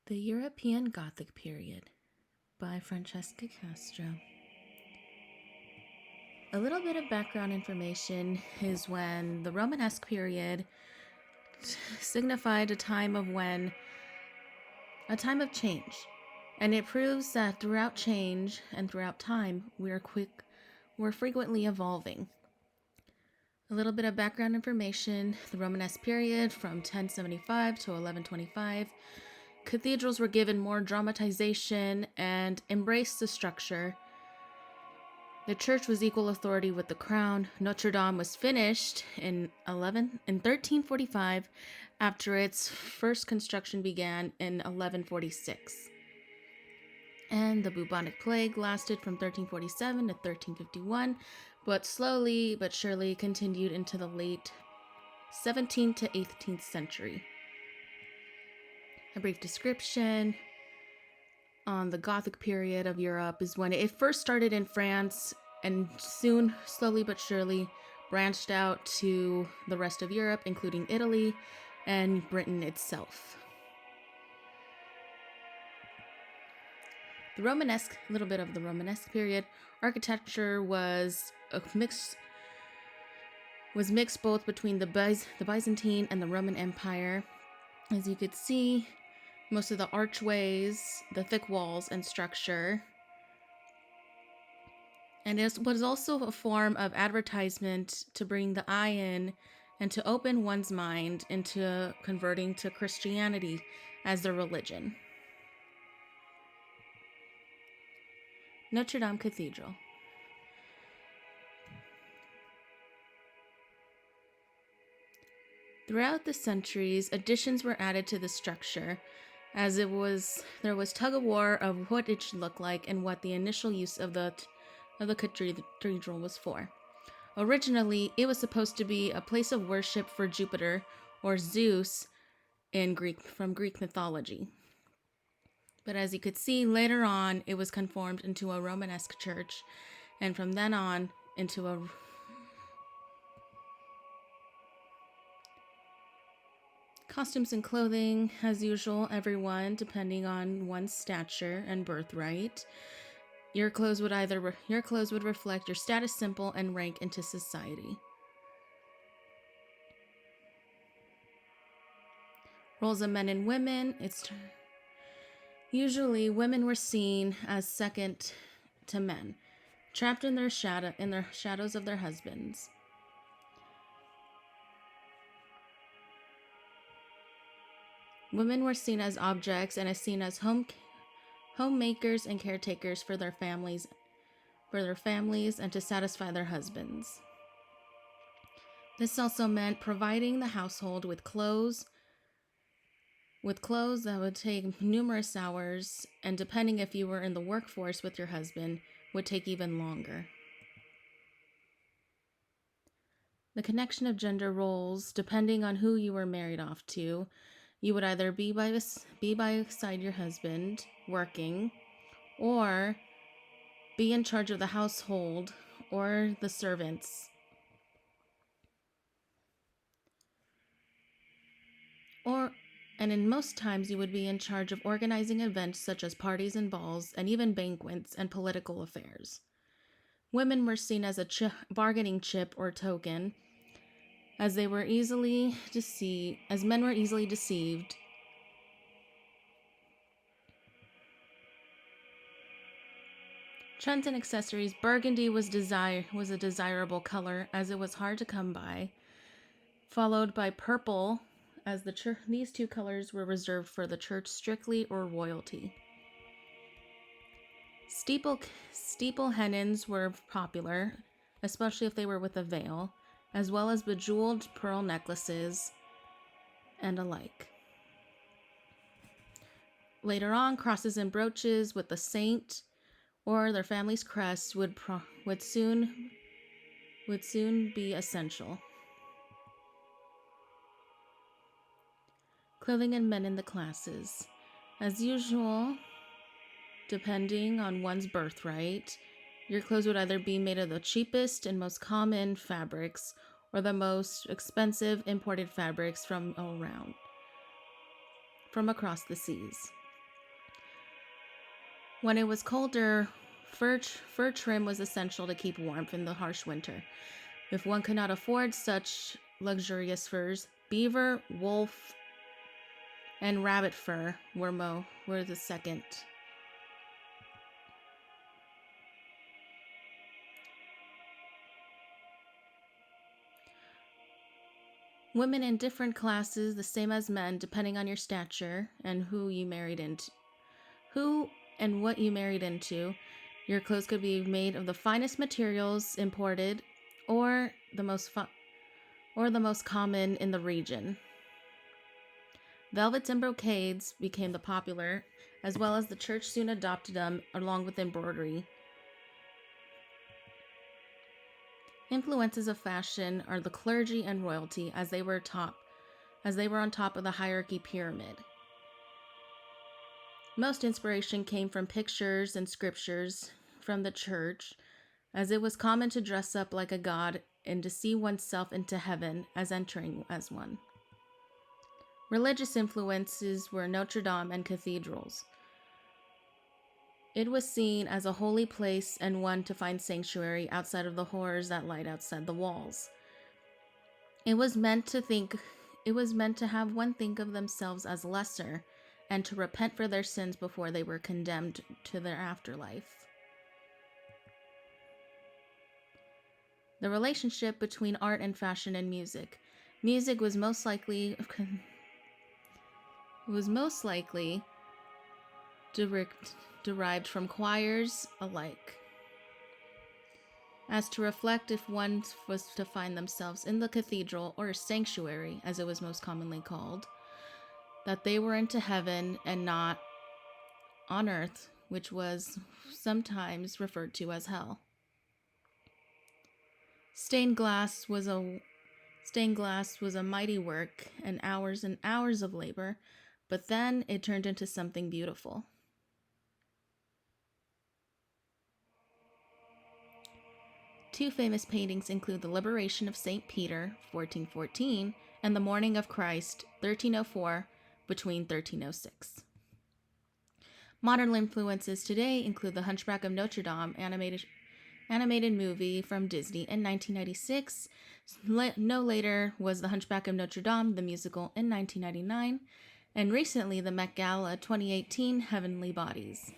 The European Gothic Period by Francesca Castro. A little bit of background information is when the Romanesque period signified a time of change. And it proves that throughout change and throughout time, we're frequently evolving. A little bit of background information, the Romanesque period from 1075 to 1125, cathedrals were given more dramatization and embraced the structure. The church was equal authority with the crown. Notre Dame was finished in 1345 after its first construction began in 1146. And the bubonic plague lasted from 1347 to 1351, but slowly but surely continued into the late 17th to 18th century. A brief description on the Gothic period of Europe is when it first started in France and soon, slowly but surely, branched out to the rest of Europe, including Italy and Britain itself. The Romanesque, a little bit of the Romanesque period, architecture was mixed both between the Byzantine and the Roman Empire. As you could see, most of the archways, the thick walls and structure. And it was also a form of advertisement to bring the eye in and to open one's mind into converting to Christianity as their religion. Notre Dame Cathedral. Throughout the centuries, additions were added to the structure, as there was tug-of-war of what it should look like and what the initial use of the cathedral was for. Originally, it was supposed to be a place of worship for Jupiter or Zeus from Greek mythology. But as you could see, later on, it was conformed into a Romanesque church, and from then on, into a costumes and clothing, as usual, everyone, depending on one's stature and birthright. Your clothes would reflect your status symbol and rank into society. Roles of men and women. Usually, women were seen as second to men, trapped in their shadows of their husbands. Women were seen as objects and as seen as homemakers and caretakers for their families and to satisfy their husbands. This also meant providing the household with clothes that would take numerous hours, and depending if you were in the workforce with your husband, would take even longer. The connection of gender roles, depending on who you were married off to, you would either be beside your husband, working, or be in charge of the household or the servants. And in most times, you would be in charge of organizing events such as parties and balls, and even banquets and political affairs. Women were seen as a bargaining chip or token, as men were easily deceived. Trends and accessories. Burgundy was a desirable color, as it was hard to come by, followed by purple, as these two colors were reserved for the church strictly or royalty. Steeple hennons were popular, especially if they were with a veil, as well as bejeweled pearl necklaces and alike. Later on, crosses and brooches with the saint or their family's crest would soon be essential. Clothing and men in the classes. As usual, depending on one's birthright, your clothes would either be made of the cheapest and most common fabrics or the most expensive imported fabrics from across the seas. When it was colder, fur trim was essential to keep warmth in the harsh winter. If one could not afford such luxurious furs, beaver, wolf, and rabbit fur were the second. Women in different classes, the same as men, depending on your stature and who and what you married into. Your clothes could be made of the finest materials imported, or the most common in the region. Velvets and brocades became the popular, as well as the church soon adopted them along with embroidery. Influences of fashion are the clergy and royalty, as they were on top of the hierarchy pyramid. Most inspiration came from pictures and scriptures from the church, as it was common to dress up like a god and to see oneself into heaven as entering as one. Religious influences were Notre Dame and cathedrals. It was seen as a holy place and one to find sanctuary outside of the horrors that lied outside the walls. It was meant to have one think of themselves as lesser and to repent for their sins before they were condemned to their afterlife. The relationship between art and fashion and music. Music was most likely derived from choirs alike, as to reflect if one was to find themselves in the cathedral or sanctuary, as it was most commonly called, that they were into heaven and not on earth, which was sometimes referred to as hell. Stained glass was a mighty work and hours of labor, but then it turned into something beautiful. Two famous paintings include The Liberation of St. Peter, 1414, and The Morning of Christ, 1304, between 1306. Modern influences today include The Hunchback of Notre Dame animated movie from Disney in 1996. No later was The Hunchback of Notre Dame, the musical, in 1999, and recently the Met Gala 2018 Heavenly Bodies.